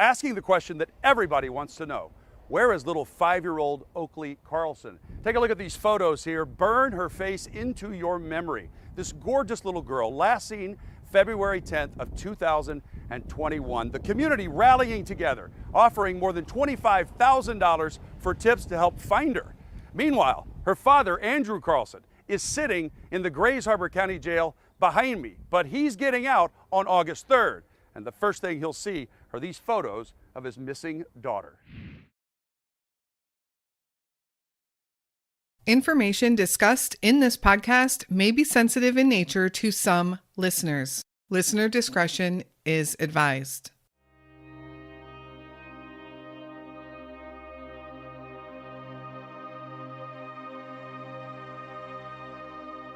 asking the question that everybody wants to know. Where is little 5-year-old Oakley Carlson? Take a look at these photos here. Burn her face into your memory. This gorgeous little girl, last seen February 10th of 2021. The community rallying together, offering more than $25,000 for tips to help find her. Meanwhile, her father, Andrew Carlson, is sitting in the Grays Harbor County Jail behind me, but he's getting out on August 3rd. And the first thing he'll see are these photos of his missing daughter. Information discussed in this podcast may be sensitive in nature to some listeners. Listener discretion is advised.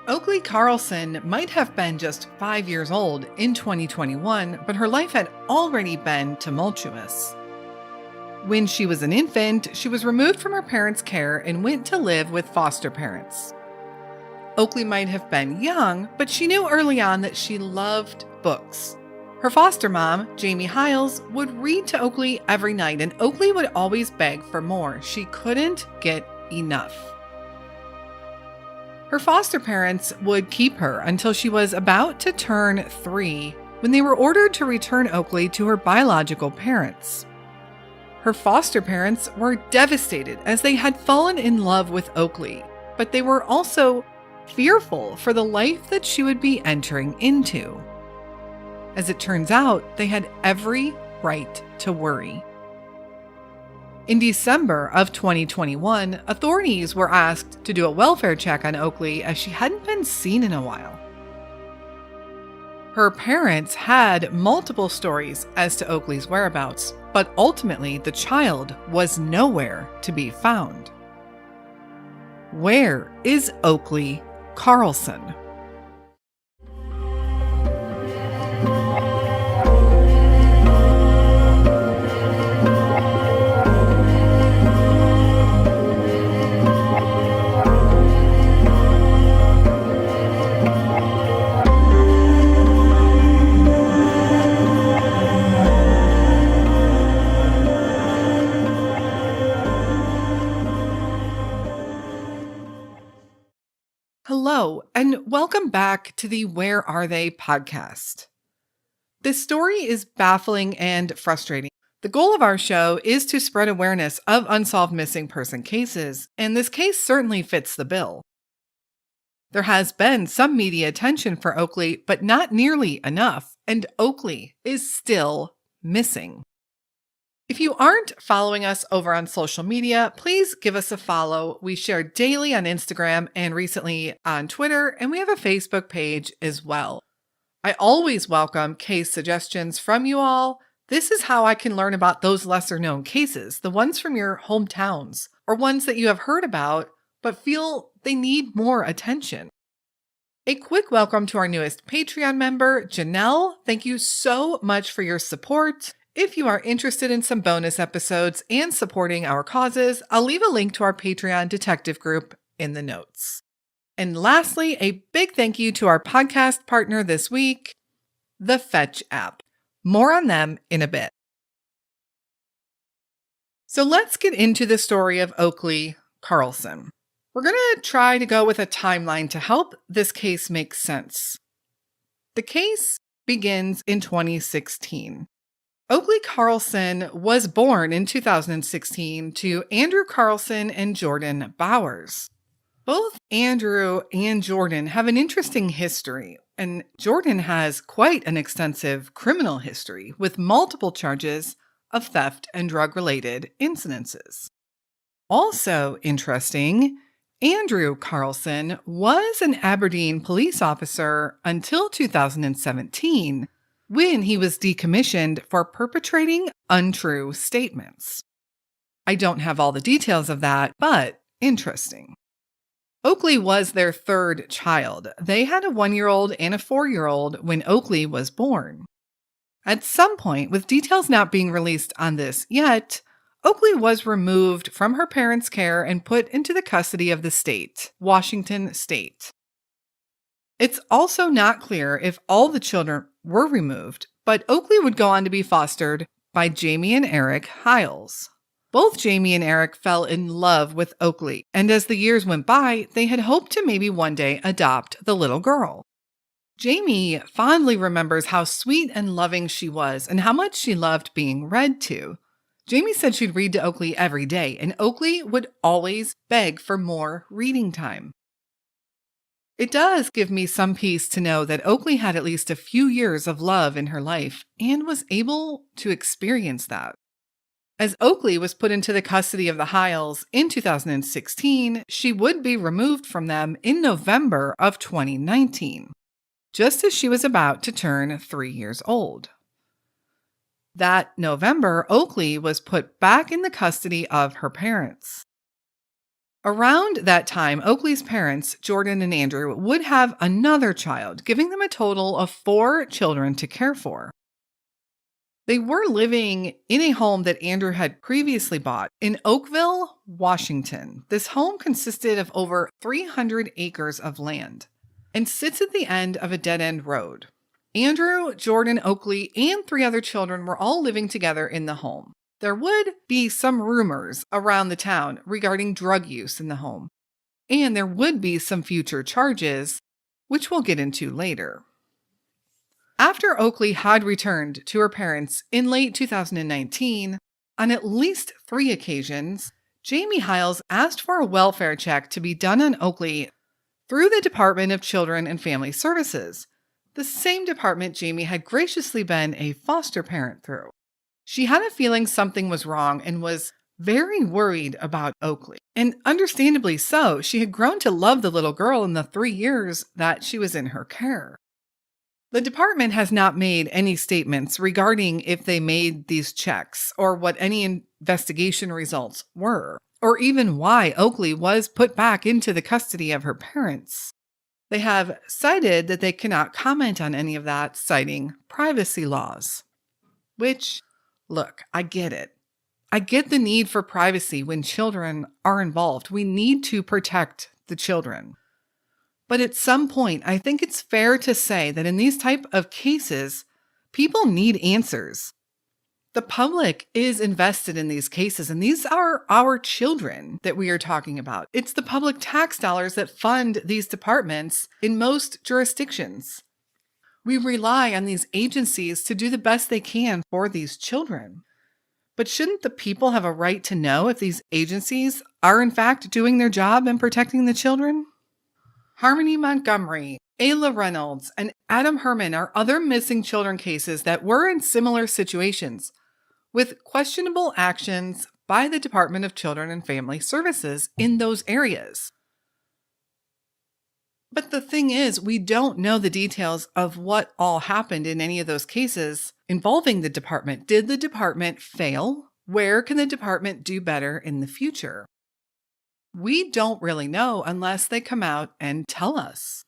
Oakley Carlson might have been just 5 years old in 2021, but her life had already been tumultuous. When she was an infant, she was removed from her parents' care and went to live with foster parents. Oakley might have been young, but she knew early on that she loved books. Her foster mom, Jamie Hiles, would read to Oakley every night, and Oakley would always beg for more. She couldn't get enough. Her foster parents would keep her until she was about to turn 3, when they were ordered to return Oakley to her biological parents. Her foster parents were devastated as they had fallen in love with Oakley, but they were also fearful for the life that she would be entering into. As it turns out, they had every right to worry. In December of 2021, authorities were asked to do a welfare check on Oakley as she hadn't been seen in a while. Her parents had multiple stories as to Oakley's whereabouts, but ultimately the child was nowhere to be found. Where is Oakley Carlson? Hello, and welcome back to the Where Are They podcast. This story is baffling and frustrating. The goal of our show is to spread awareness of unsolved missing person cases, and this case certainly fits the bill. There has been some media attention for Oakley, but not nearly enough, and Oakley is still missing. If you aren't following us over on social media, please give us a follow. We share daily on Instagram and recently on Twitter, and we have a Facebook page as well. I always welcome case suggestions from you all. This is how I can learn about those lesser known cases, the ones from your hometowns, or ones that you have heard about but feel they need more attention. A quick welcome to our newest Patreon member, Janelle. Thank you so much for your support. If you are interested in some bonus episodes and supporting our causes, I'll leave a link to our Patreon detective group in the notes. And lastly, a big thank you to our podcast partner this week, the Fetch app. More on them in a bit. So let's get into the story of Oakley Carlson. We're going to try to go with a timeline to help this case make sense. The case begins in 2016. Oakley Carlson was born in 2016 to Andrew Carlson and Jordan Bowers. Both Andrew and Jordan have an interesting history, and Jordan has quite an extensive criminal history with multiple charges of theft and drug-related incidences. Also interesting, Andrew Carlson was an Aberdeen police officer until 2017, when he was decommissioned for perpetrating untrue statements. I don't have all the details of that, but interesting. Oakley was their third child. They had a 1-year-old and a 4-year-old when Oakley was born. At some point, with details not being released on this yet, Oakley was removed from her parents' care and put into the custody of the state, Washington State. It's also not clear if all the children were removed, but Oakley would go on to be fostered by Jamie and Eric Hiles. Both Jamie and Eric fell in love with Oakley, and as the years went by, they had hoped to maybe one day adopt the little girl. Jamie fondly remembers how sweet and loving she was and how much she loved being read to. Jamie said she'd read to Oakley every day, and Oakley would always beg for more reading time. It does give me some peace to know that Oakley had at least a few years of love in her life and was able to experience that. As Oakley was put into the custody of the Hiles in 2016, she would be removed from them in November of 2019, just as she was about to turn 3 years old. That November, Oakley was put back in the custody of her parents. Around that time, Oakley's parents, Jordan and Andrew, would have another child, giving them a total of 4 children to care for. They were living in a home that Andrew had previously bought in Oakville, Washington. This home consisted of over 300 acres of land and sits at the end of a dead-end road. Andrew, Jordan, Oakley, and 3 other children were all living together in the home. There would be some rumors around the town regarding drug use in the home, and there would be some future charges, which we'll get into later. After Oakley had returned to her parents in late 2019, on at least 3 occasions, Jamie Hiles asked for a welfare check to be done on Oakley through the Department of Children and Family Services, the same department Jamie had graciously been a foster parent through. She had a feeling something was wrong and was very worried about Oakley. And understandably so, she had grown to love the little girl in the 3 years that she was in her care. The department has not made any statements regarding if they made these checks or what any investigation results were, or even why Oakley was put back into the custody of her parents. They have cited that they cannot comment on any of that, citing privacy laws. Which, look, I get it. I get the need for privacy when children are involved. We need to protect the children. But at some point, I think it's fair to say that in these type of cases, people need answers. The public is invested in these cases, and these are our children that we are talking about. It's the public tax dollars that fund these departments in most jurisdictions. We rely on these agencies to do the best they can for these children. But shouldn't the people have a right to know if these agencies are in fact doing their job in protecting the children? Harmony Montgomery, Ayla Reynolds, and Adam Herman are other missing children cases that were in similar situations, with questionable actions by the Department of Children and Family Services in those areas. But the thing is, we don't know the details of what all happened in any of those cases involving the department. Did the department fail? Where can the department do better in the future? We don't really know unless they come out and tell us.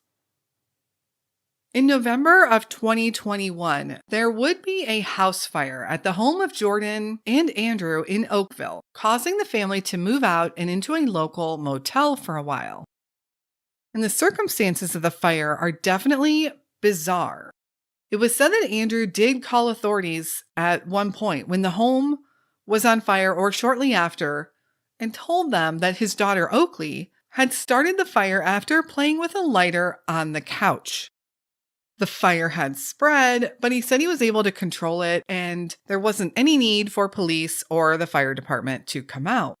In November of 2021, there would be a house fire at the home of Jordan and Andrew in Oakville, causing the family to move out and into a local motel for a while. And the circumstances of the fire are definitely bizarre. It was said that Andrew did call authorities at one point when the home was on fire or shortly after, and told them that his daughter Oakley had started the fire after playing with a lighter on the couch. The fire had spread, but he said he was able to control it and there wasn't any need for police or the fire department to come out.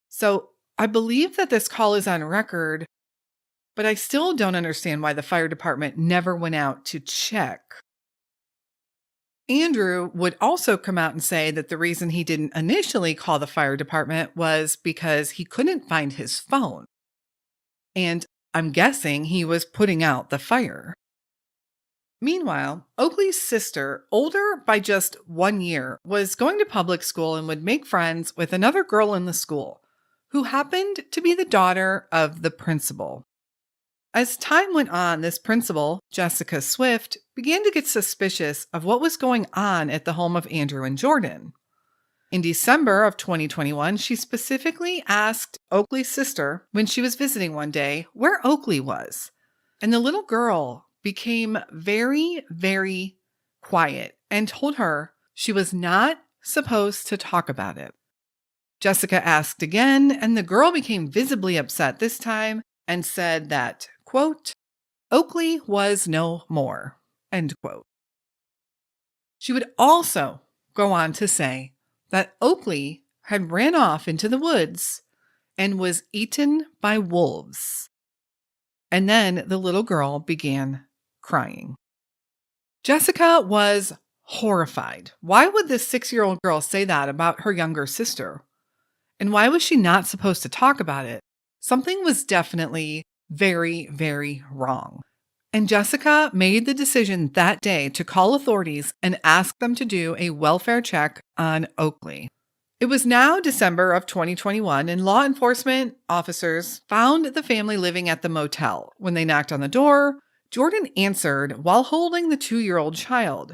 So I believe that this call is on record, but I still don't understand why the fire department never went out to check. Andrew would also come out and say that the reason he didn't initially call the fire department was because he couldn't find his phone. And I'm guessing he was putting out the fire. Meanwhile, Oakley's sister, older by just 1 year, was going to public school and would make friends with another girl in the school, who happened to be the daughter of the principal. As time went on, this principal, Jessica Swift, began to get suspicious of what was going on at the home of Andrew and Jordan. In December of 2021, she specifically asked Oakley's sister when she was visiting one day where Oakley was. And the little girl became very, very quiet and told her she was not supposed to talk about it? Jessica asked again, and the girl became visibly upset this time and said that, quote, Oakley was no more, end quote. She would also go on to say that Oakley had ran off into the woods and was eaten by wolves. And then the little girl began crying. Jessica was horrified. Why would this 6-year-old girl say that about her younger sister? And why was she not supposed to talk about it? Something was definitely very, very wrong. And Jessica made the decision that day to call authorities and ask them to do a welfare check on Oakley. It was now December of 2021, and law enforcement officers found the family living at the motel. When they knocked on the door, Jordan answered while holding the 2-year-old child.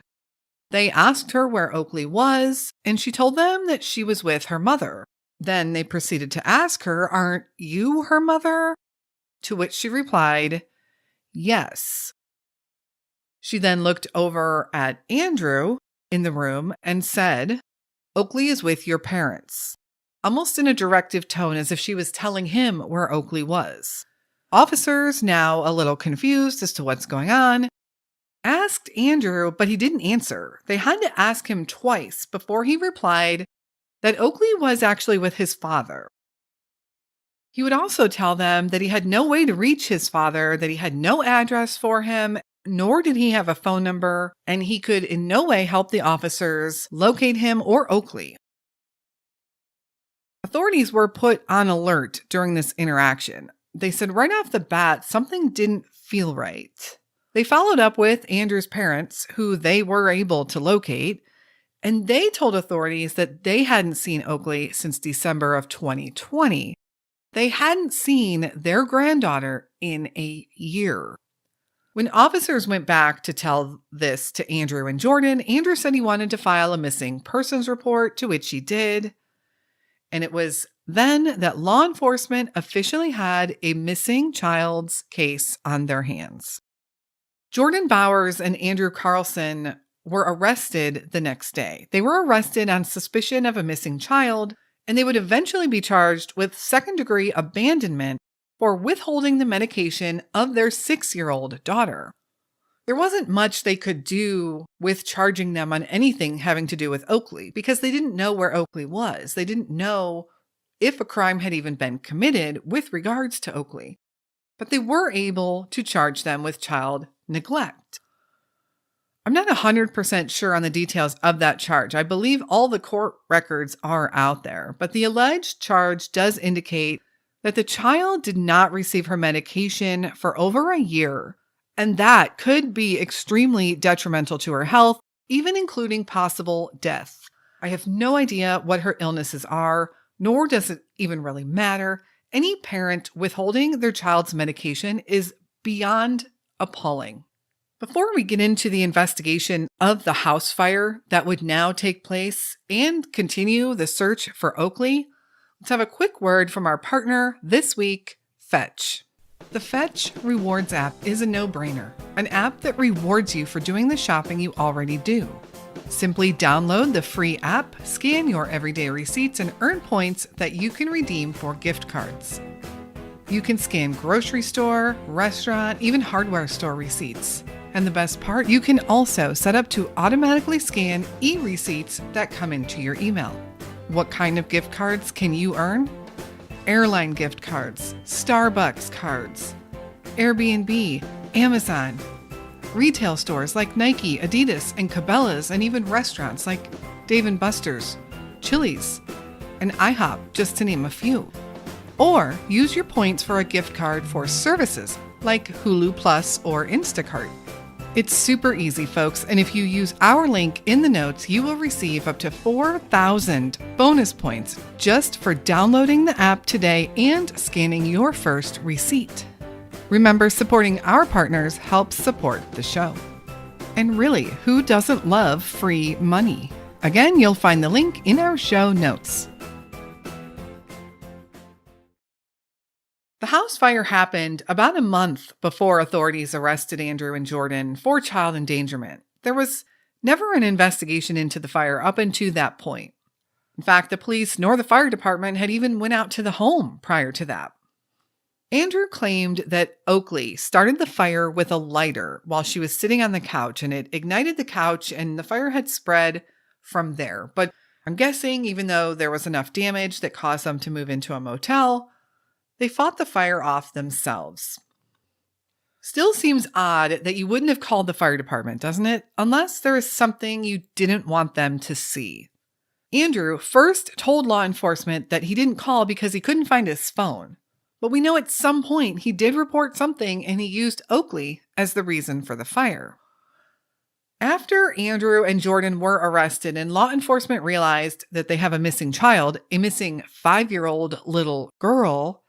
They asked her where Oakley was, and she told them that she was with her mother. Then they proceeded to ask her, "Aren't you her mother?" To which she replied, "Yes." She then looked over at Andrew in the room and said, "Oakley is with your parents," almost in a directive tone as if she was telling him where Oakley was. Officers, now a little confused as to what's going on, asked Andrew, but he didn't answer. They had to ask him twice before he replied that Oakley was actually with his father. He would also tell them that he had no way to reach his father, that he had no address for him, nor did he have a phone number, and he could in no way help the officers locate him or Oakley. Authorities were put on alert during this interaction. They said right off the bat, something didn't feel right. They followed up with Andrew's parents, who they were able to locate, and they told authorities that they hadn't seen Oakley since December of 2020. They hadn't seen their granddaughter in a year. When officers went back to tell this to Andrew and Jordan, Andrew said he wanted to file a missing persons report, to which he did. And it was then that law enforcement officially had a missing child's case on their hands. Jordan Bowers and Andrew Carlson were arrested the next day. They were arrested on suspicion of a missing child, and they would eventually be charged with second-degree abandonment for withholding the medication of their 6-year-old daughter. There wasn't much they could do with charging them on anything having to do with Oakley because they didn't know where Oakley was. They didn't know if a crime had even been committed with regards to Oakley. But they were able to charge them with child neglect. I'm not 100% sure on the details of that charge. I believe all the court records are out there, but the alleged charge does indicate that the child did not receive her medication for over a year, and that could be extremely detrimental to her health, even including possible death. I have no idea what her illnesses are, nor does it even really matter. Any parent withholding their child's medication is beyond appalling. Before we get into the investigation of the house fire that would now take place and continue the search for Oakley, let's have a quick word from our partner this week, Fetch. The Fetch Rewards app is a no-brainer, an app that rewards you for doing the shopping you already do. Simply download the free app, scan your everyday receipts, and earn points that you can redeem for gift cards. You can scan grocery store, restaurant, even hardware store receipts. And the best part, you can also set up to automatically scan e-receipts that come into your email. What kind of gift cards can you earn? Airline gift cards, Starbucks cards, Airbnb, Amazon, retail stores like Nike, Adidas, and Cabela's, and even restaurants like Dave & Buster's, Chili's, and IHOP, just to name a few. Or use your points for a gift card for services like Hulu Plus or Instacart. It's super easy, folks, and if you use our link in the notes, you will receive up to 4,000 bonus points just for downloading the app today and scanning your first receipt. Remember, supporting our partners helps support the show. And really, who doesn't love free money? Again, you'll find the link in our show notes. The house fire happened about a month before authorities arrested Andrew and Jordan for child endangerment. There was Never an investigation into the fire up until that point. In fact, the police nor the fire department had even went out to the home prior to that. Andrew claimed that Oakley started the fire with a lighter while she was sitting on the couch, and it ignited the couch and the fire had spread from there. But I'm guessing even though there was enough damage that caused them to move into a motel, they fought the fire off themselves. Still seems odd that you wouldn't have called the fire department, doesn't it? Unless there is something you didn't want them to see. Andrew first told law enforcement that he didn't call because he couldn't find his phone. But we know at some point he did report something and he used Oakley as the reason for the fire. After Andrew and Jordan were arrested and law enforcement realized that they have a missing child, a missing 5-year-old little girl,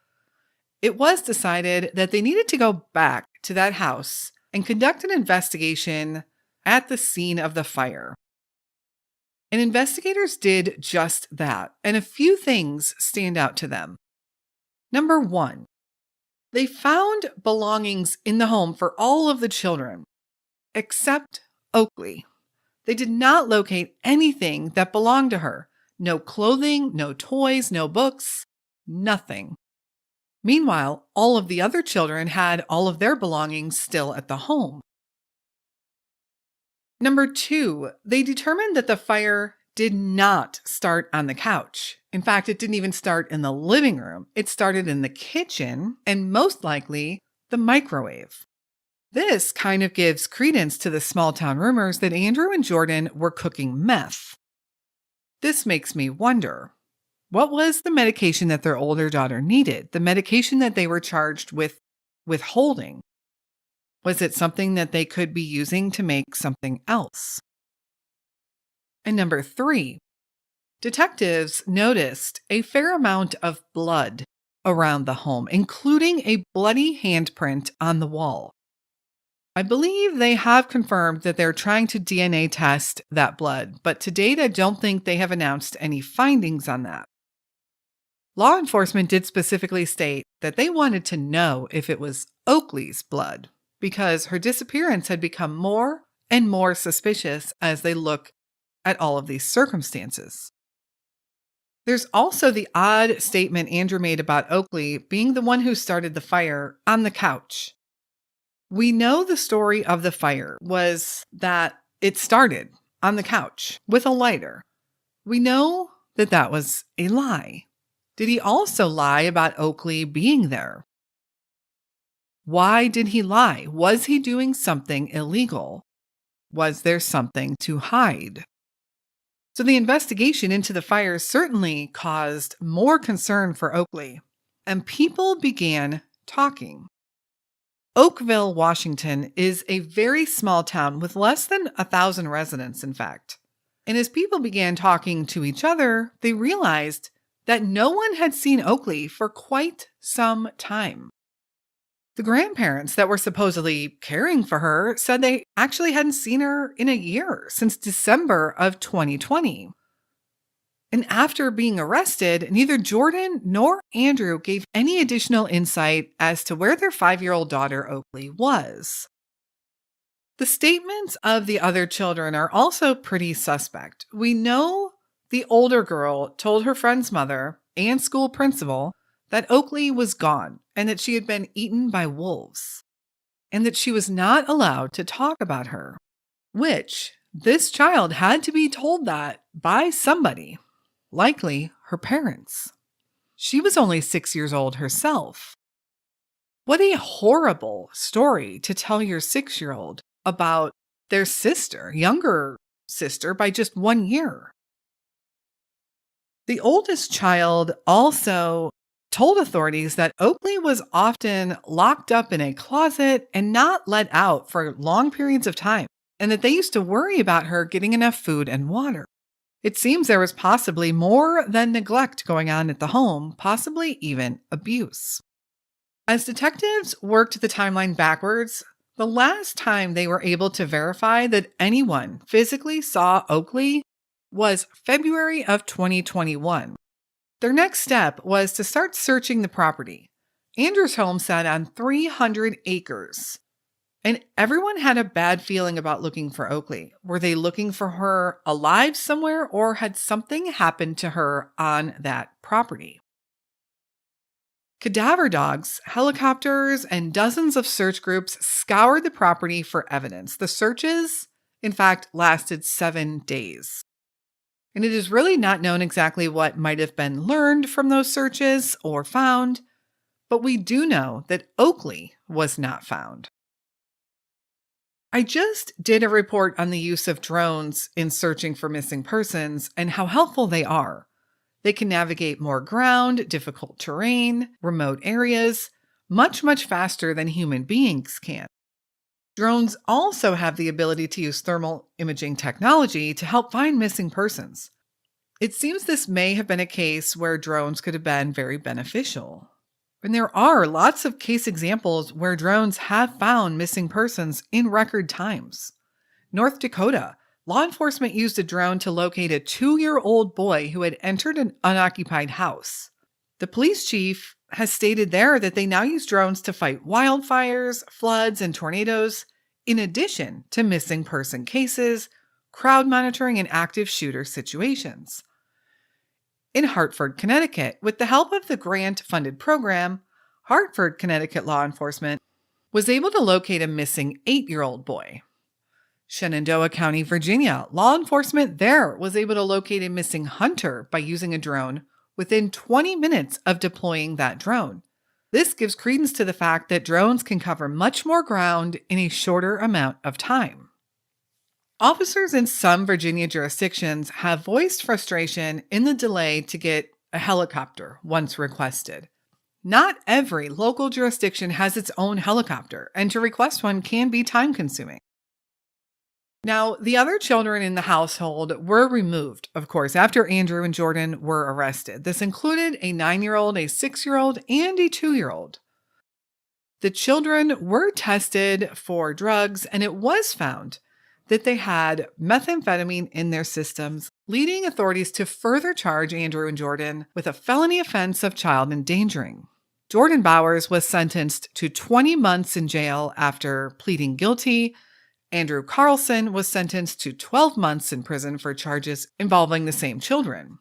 it was decided that they needed to go back to that house and conduct an investigation at the scene of the fire. And investigators did just that, and a few things stand out to them. Number 1, they found belongings in the home for all of the children, except Oakley. They did not locate anything that belonged to her. No clothing, no toys, no books, nothing. Meanwhile, all of the other children had all of their belongings still at the home. Number 2, they determined that the fire did not start on the couch. In fact, it didn't even start in the living room. It started in the kitchen and most likely the microwave. This kind of gives credence to the small town rumors that Andrew and Jordan were cooking meth. This makes me wonder, what was the medication that their older daughter needed? The medication that they were charged with withholding? Was it something that they could be using to make something else? And number 3, detectives noticed a fair amount of blood around the home, including a bloody handprint on the wall. I believe they have confirmed that they're trying to DNA test that blood, but to date, I don't think they have announced any findings on that. Law enforcement did specifically state that they wanted to know if it was Oakley's blood, because her disappearance had become more and more suspicious as they look at all of these circumstances. There's also the odd statement Andrew made about Oakley being the one who started the fire on the couch. We know the story of the fire was that it started on the couch with a lighter. We know that that was a lie. Did he also lie about Oakley being there? Why did he lie? Was he doing something illegal? Was there something to hide? So the investigation into the fire certainly caused more concern for Oakley, and people began talking. Oakville, Washington is a very small town with less than 1,000 residents, in fact. And as people began talking to each other, they realized that no one had seen Oakley for quite some time. The grandparents that were supposedly caring for her said they actually hadn't seen her in a year, since December of 2020. And after being arrested, neither Jordan nor Andrew gave any additional insight as to where their 5-year-old daughter Oakley was. The statements of the other children are also pretty suspect. We know the older girl told her friend's mother and school principal that Oakley was gone and that she had been eaten by wolves, and that she was not allowed to talk about her, which this child had to be told that by somebody, likely her parents. She was only 6 years old herself. What a horrible story to tell your 6-year-old about their sister, younger sister, by just 1 year. The oldest child also told authorities that Oakley was often locked up in a closet and not let out for long periods of time, and that they used to worry about her getting enough food and water. It seems there was possibly more than neglect going on at the home, possibly even abuse. As detectives worked the timeline backwards, the last time they were able to verify that anyone physically saw Oakley was February of 2021. Their next step was to start searching the property. Andrew's home sat on 300 acres. And everyone had a bad feeling about looking for Oakley. Were they looking for her alive somewhere, or had something happened to her on that property? Cadaver dogs, helicopters, and dozens of search groups scoured the property for evidence. The searches, in fact, lasted 7 days. And it is really not known exactly what might have been learned from those searches or found, but we do know that Oakley was not found. I just did a report on the use of drones in searching for missing persons and how helpful they are. They can navigate more ground, difficult terrain, remote areas, much, much faster than human beings can. Drones also have the ability to use thermal imaging technology to help find missing persons. It seems this may have been a case where drones could have been very beneficial. And there are lots of case examples where drones have found missing persons in record times. North Dakota, law enforcement used a drone to locate a 2-year-old boy who had entered an unoccupied house. The police chief has stated there that they now use drones to fight wildfires, floods, and tornadoes, in addition to missing person cases, crowd monitoring, and active shooter situations. In Hartford, Connecticut, with the help of the grant-funded program, Hartford, Connecticut law enforcement was able to locate a missing 8-year-old boy. Shenandoah County, Virginia, law enforcement there was able to locate a missing hunter by using a drone within 20 minutes of deploying that drone. This gives credence to the fact that drones can cover much more ground in a shorter amount of time. Officers in some Virginia jurisdictions have voiced frustration in the delay to get a helicopter once requested. Not every local jurisdiction has its own helicopter, and to request one can be time-consuming. Now, the other children in the household were removed, of course, after Andrew and Jordan were arrested. This included a 9-year-old, a 6-year-old, and a 2-year-old. The children were tested for drugs, and it was found that they had methamphetamine in their systems, leading authorities to further charge Andrew and Jordan with a felony offense of child endangering. Jordan Bowers was sentenced to 20 months in jail after pleading guilty. Andrew Carlson was sentenced to 12 months in prison for charges involving the same children.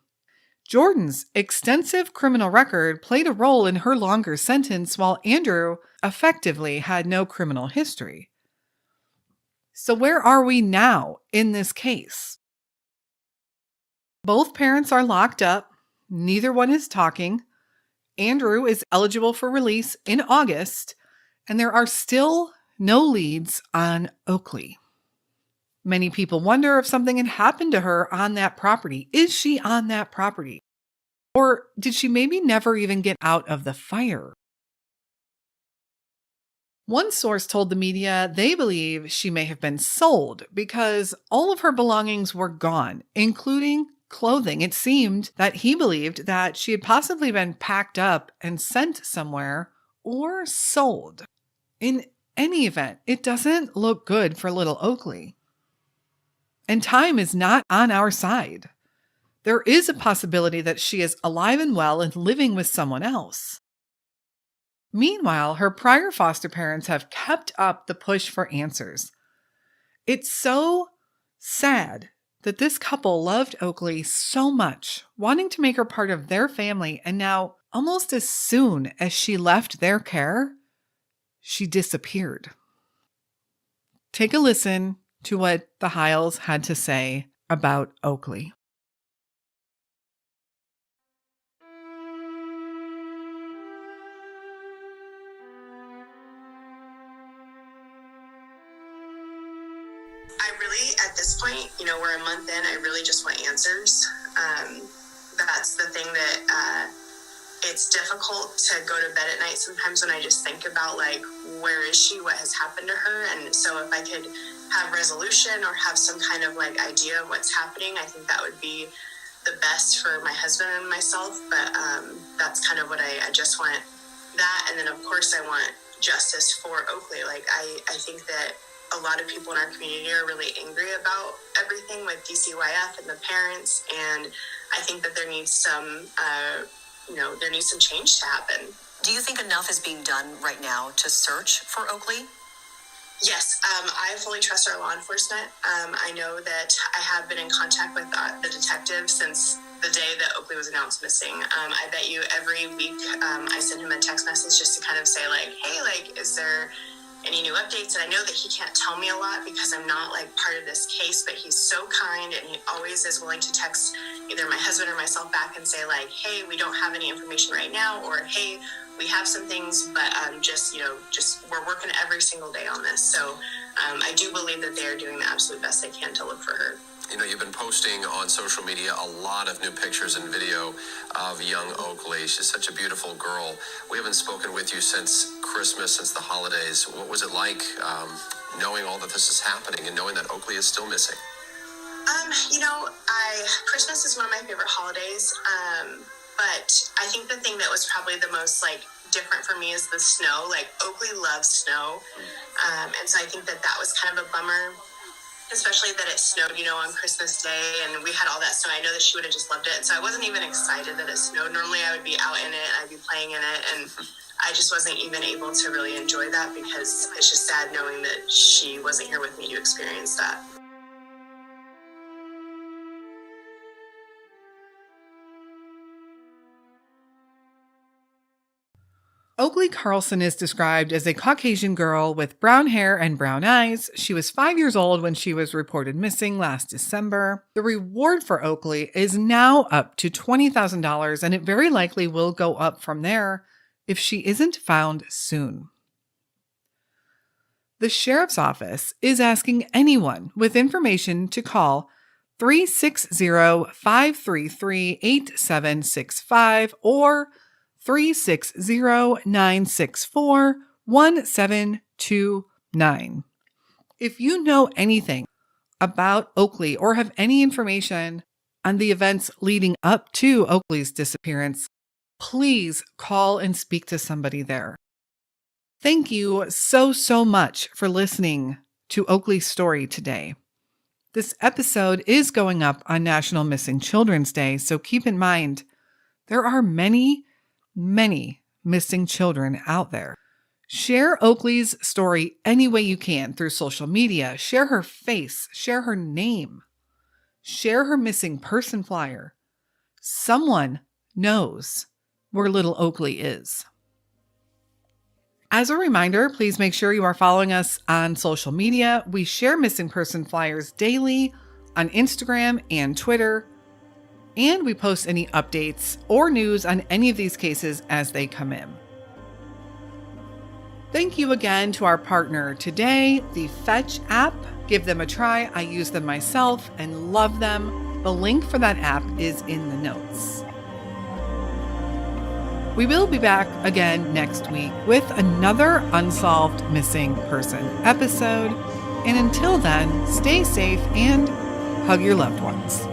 Jordan's extensive criminal record played a role in her longer sentence, while Andrew effectively had no criminal history. So where are we now in this case? Both parents are locked up. Neither one is talking. Andrew is eligible for release in August, and there are still no leads on Oakley. Many people wonder if something had happened to her on that property. Is she on that property? Or did she maybe never even get out of the fire? One source told the media they believe she may have been sold because all of her belongings were gone, including clothing. It seemed that he believed that she had possibly been packed up and sent somewhere or sold. In any event, it doesn't look good for little Oakley. And time is not on our side. There is a possibility that she is alive and well and living with someone else. Meanwhile, her prior foster parents have kept up the push for answers. It's so sad that this couple loved Oakley so much, wanting to make her part of their family, and now, almost as soon as she left their care, she disappeared. Take a listen to what the Hiles had to say about Oakley. I really, at this point, we're a month in, I really just want answers. That's the thing that it's difficult to go to bed at night sometimes when I just think about, where is she, what has happened to her? And so if I could have resolution or have some kind of, idea of what's happening, I think that would be the best for my husband and myself. But that's kind of what I just want that. And then, of course, I want justice for Oakley. I think that a lot of people in our community are really angry about everything with DCYF and the parents, and I think that there needs some change to happen. Do you think enough is being done right now to search for Oakley? Yes, I fully trust our law enforcement. I know that I have been in contact with the detective since the day that Oakley was announced missing. I bet you every week I send him a text message just to kind of say like, hey, like, is there any new updates? And I know that he can't tell me a lot because I'm not like part of this case, but he's so kind and he always is willing to text either my husband or myself back and say like, hey, we don't have any information right now, or hey, we have some things, but just we're working every single day on this. So I do believe that they are doing the absolute best they can to look for her. You know, you've been posting on social media a lot of new pictures and video of young Oakley. She's such a beautiful girl. We haven't spoken with you since Christmas, since the holidays. What was it like knowing all that this is happening and knowing that Oakley is still missing? Christmas is one of my favorite holidays. But I think the thing that was probably the most like different for me is the snow. Like Oakley loves snow. And so I think that was kind of a bummer, especially that it snowed, on Christmas Day and we had all that snow. I know that she would have just loved it. And so I wasn't even excited that it snowed. Normally I would be out in it, I'd be playing in it. And I just wasn't even able to really enjoy that because it's just sad knowing that she wasn't here with me to experience that. Oakley Carlson is described as a Caucasian girl with brown hair and brown eyes. She was 5 years old when she was reported missing last December. The reward for Oakley is now up to $20,000, and it very likely will go up from there if she isn't found soon. The sheriff's office is asking anyone with information to call 360-533-8765 or 360-964-1729. If you know anything about Oakley or have any information on the events leading up to Oakley's disappearance, please call and speak to somebody there. Thank you so much for listening to Oakley's story today. This episode is going up on National Missing Children's Day, so keep in mind there are many missing children out there. Share Oakley's story any way you can through social media. Share her face, share her name, share her missing person flyer. Someone knows where little Oakley is. As a reminder, please make sure you are following us on social media. We share missing person flyers daily on Instagram and Twitter. And we post any updates or news on any of these cases as they come in. Thank you again to our partner today, the Fetch app. Give them a try. I use them myself and love them. The link for that app is in the notes. We will be back again next week with another Unsolved Missing Person episode. And until then, stay safe and hug your loved ones.